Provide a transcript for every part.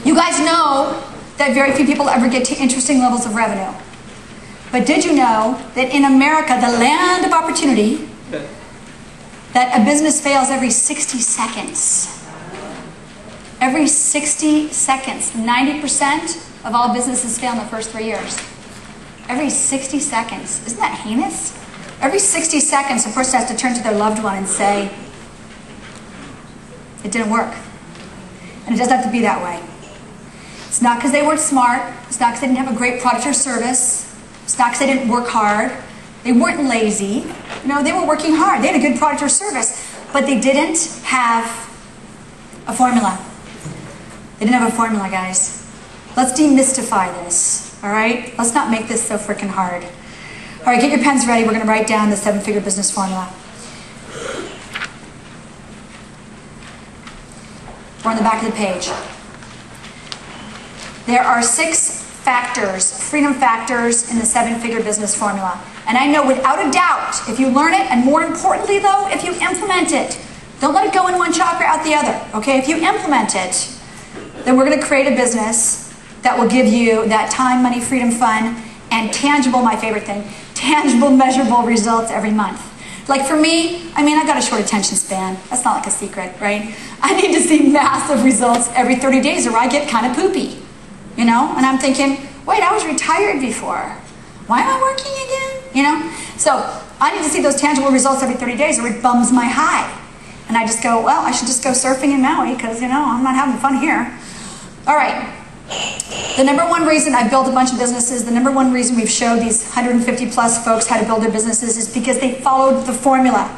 You guys know that very few people ever get to interesting levels of revenue. But did you know that in America, the land of opportunity, that a business fails every 60 seconds? Every 60 seconds. 90% of all businesses fail in the first 3 years. Every 60 seconds. Isn't that heinous? Every 60 seconds, a person has to turn to their loved one and say, it didn't work. And it doesn't have to be that way. It's not because they weren't smart. It's not because they didn't have a great product or service. It's not because they didn't work hard. They weren't lazy. You know, they were working hard. They had a good product or service, but they didn't have a formula. They didn't have a formula, guys. Let's demystify this, all right? Let's not make this so freaking hard. All right, get your pens ready. We're going to write down the 7-figure business formula. We're on the back of the page. There are 6 factors, freedom factors, in the 7-figure business formula. And I know without a doubt, if you learn it, and more importantly though, if you implement it, don't let it go in one chakra out the other, okay? If you implement it, then we're going to create a business that will give you that time, money, freedom, fun, and tangible, my favorite thing, tangible, measurable results every month. Like for me, I mean, I've got a short attention span. That's not like a secret, right? I need to see massive results every 30 days or I get kind of poopy, you know? And I'm thinking, wait, I was retired before. Why am I working again? You know? So I need to see those tangible results every 30 days or it bums my high. And I just go, well, I should just go surfing in Maui because, you know, I'm not having fun here. All right. The number one reason I've built a bunch of businesses, the number one reason we've showed these 150 plus folks how to build their businesses is because they followed the formula.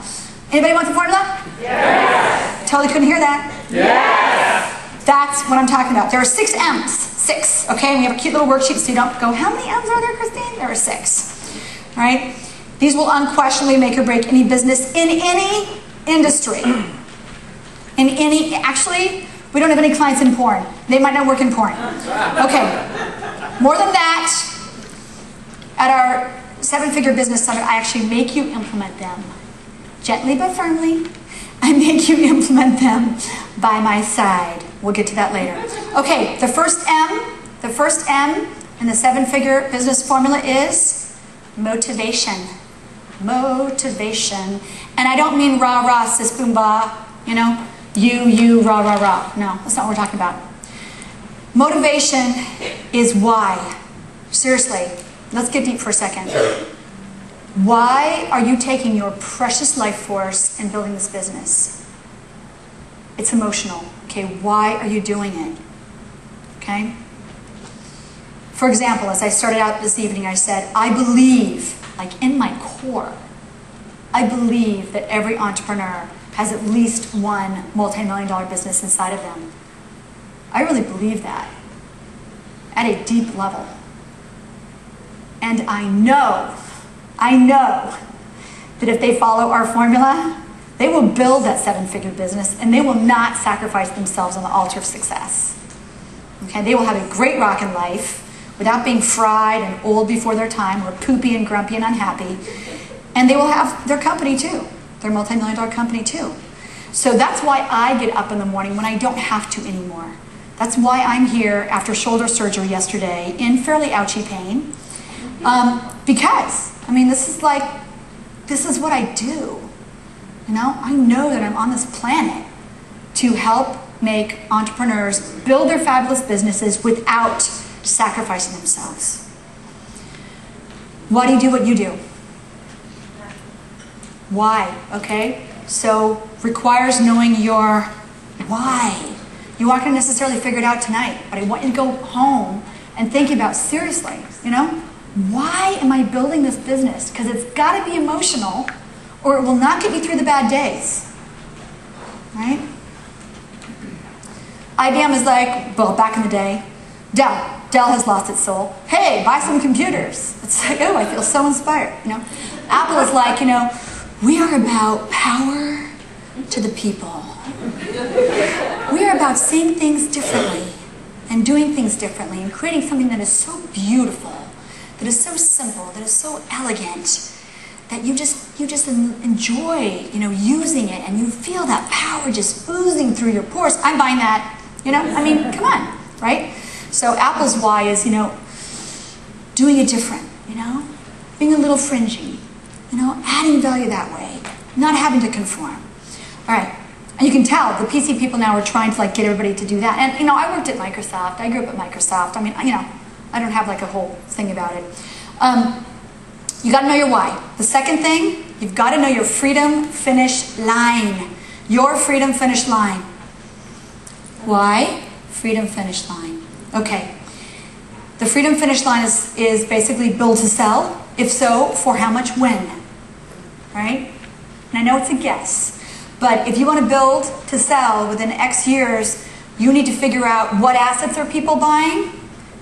Anybody want the formula? Yes. Totally couldn't hear that? Yes. That's what I'm talking about. There are 6 M's. 6, okay? And we have a cute little worksheet so you don't go, how many M's are there, Christine? There are 6. All right? These will unquestionably make or break any business in any industry. In any, actually, we don't have any clients in porn. They might not work in porn. Okay. More than that, at our 7-figure business summit, I actually make you implement them. Gently but firmly. I make you implement them by my side. We'll get to that later. Okay, the first M in the 7-figure business formula is motivation. Motivation. And I don't mean rah rah, sis boom bah, you know, you, rah rah rah. No, that's not what we're talking about. Motivation is why. Seriously, let's get deep for a second. Why are you taking your precious life force and building this business? It's emotional. Okay, why are you doing it? Okay? For example, as I started out this evening, I said, I believe, like in my core, I believe that every entrepreneur has at least one multi-million-dollar business inside of them. I really believe that at a deep level. And I know that if they follow our formula, they will build that 7-figure business and they will not sacrifice themselves on the altar of success. Okay, they will have a great rockin' life without being fried and old before their time or poopy and grumpy and unhappy. And they will have their company too, their multi-million-dollar company too. So that's why I get up in the morning when I don't have to anymore. That's why I'm here after shoulder surgery yesterday in fairly ouchy pain. Because, I mean, this is what I do. You know, I know that I'm on this planet to help make entrepreneurs build their fabulous businesses without sacrificing themselves. Why do you do what you do? Why, okay? So, requires knowing your why. You aren't going to necessarily figure it out tonight, but I want you to go home and think about, seriously, you know, why am I building this business? Because it's got to be emotional or it will not get me through the bad days, right? IBM is like, well, back in the day, Dell has lost its soul. Hey, buy some computers. It's like, oh, I feel so inspired, you know. Apple is like, you know, we are about power to the people. We are about seeing things differently and doing things differently and creating something that is so beautiful, that is so simple, that is so elegant, that you just enjoy, you know, using it and you feel that power just oozing through your pores. I'm buying that, you know, I mean, come on. right? So Apple's why is, doing it different, being a little fringy, adding value that way, not having to conform. All right, and you can tell the PC people now are trying to get everybody to do that. And I worked at Microsoft. I grew up at Microsoft. I mean, I don't have a whole thing about it. You got to know your why. The second thing, you've got to know your freedom finish line. Your freedom finish line. Why? Freedom finish line. Okay. The freedom finish line is basically build to sell. If so, for how much when? Right? And I know it's a guess. But if you want to build to sell within X years, you need to figure out what assets are people buying,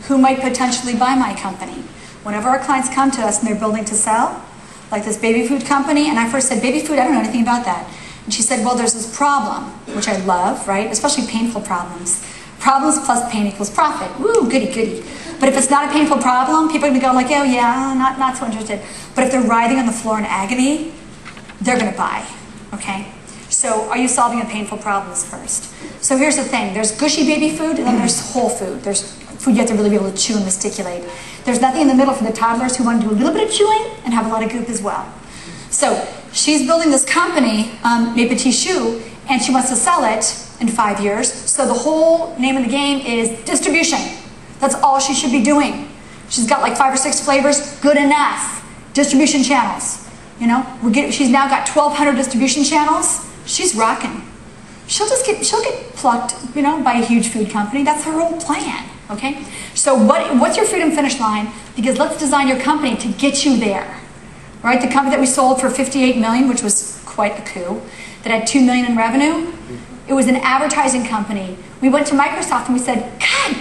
who might potentially buy my company. Whenever our clients come to us and they're building to sell, like this baby food company, and I first said, baby food, I don't know anything about that. And she said, well, there's this problem, which I love, right? Especially painful problems. Problems plus pain equals profit. Woo, goody, goody. But if it's not a painful problem, people are going to go oh yeah, not so interested. But if they're writhing on the floor in agony, they're going to buy, okay? So are you solving a painful problems first? So here's the thing. There's gushy baby food, and then there's whole food. There's food you have to really be able to chew and masticulate. There's nothing in the middle for the toddlers who want to do a little bit of chewing and have a lot of goop as well. So she's building this company, Mes Petits Choux, and she wants to sell it in 5 years. So the whole name of the game is distribution. That's all she should be doing. She's got 5 or 6 flavors, good enough. Distribution channels. She's now got 1,200 distribution channels. She's rocking. She'll get plucked, by a huge food company. That's her whole plan. Okay? So what's your freedom finish line? Because let's design your company to get you there. Right? The company that we sold for $58 million, which was quite a coup, that had $2 million in revenue, it was an advertising company. We went to Microsoft and we said, God,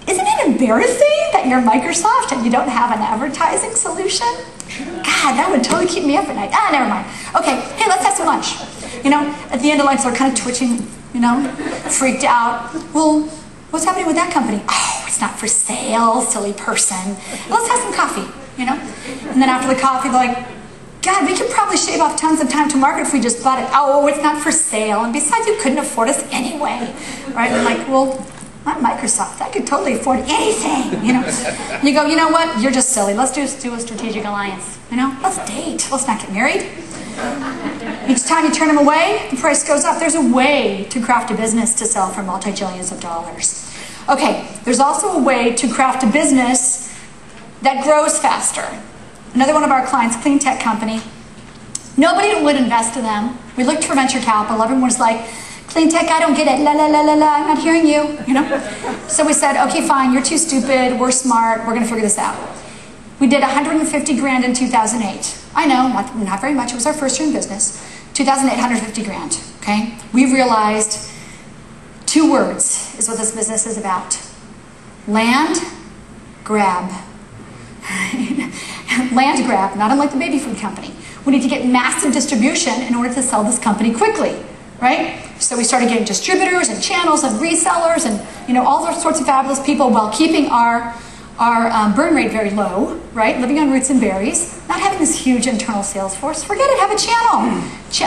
isn't it embarrassing that you're Microsoft and you don't have an advertising solution? God, that would totally keep me up at night. Never mind. Okay, hey, let's have some lunch. At the end of lunch, they're kind of twitching, freaked out. Well, what's happening with that company? Oh, it's not for sale, silly person. Let's have some coffee, And then after the coffee, they're like, God, we could probably shave off tons of time to market if we just bought it. Oh, it's not for sale. And besides, you couldn't afford us anyway. Right? And they're like, well, I'm Microsoft. I could totally afford anything, And you go, you know what? You're just silly. Let's just do a strategic alliance. Let's date. Let's not get married. Each time you turn them away, the price goes up. There's a way to craft a business to sell for multi-jillions of dollars. Okay, there's also a way to craft a business that grows faster. Another one of our clients, clean tech company. Nobody would invest in them. We looked for venture capital. Everyone was like, clean tech, I don't get it. La, la, la, la, la. I'm not hearing you. So we said, okay, fine. You're too stupid. We're smart. We're going to figure this out. We did 150 grand in 2008. I know, not very much. It was our first year in business. 2008, 150 grand. Okay? We realized 2 words is what this business is about. Land grab. Land grab, not unlike the baby food company. We need to get massive distribution in order to sell this company quickly, right? So we started getting distributors and channels and resellers and all those sorts of fabulous people while keeping our burn rate very low, right? Living on roots and berries, not having this huge internal sales force. Forget it, have a channel.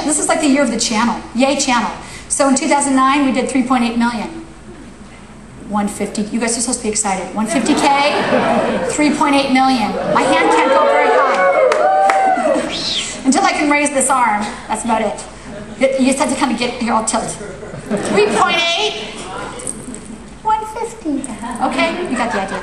This is like the year of the channel. Yay, channel. So in 2009, we did 3.8 million. 150, you guys are supposed to be excited. 150K, 3.8 million. My hand can't go very high. Until I can raise this arm, that's about it. You just have to kind of get here, I'll tilt. 3.8, 150. Okay, you got the idea.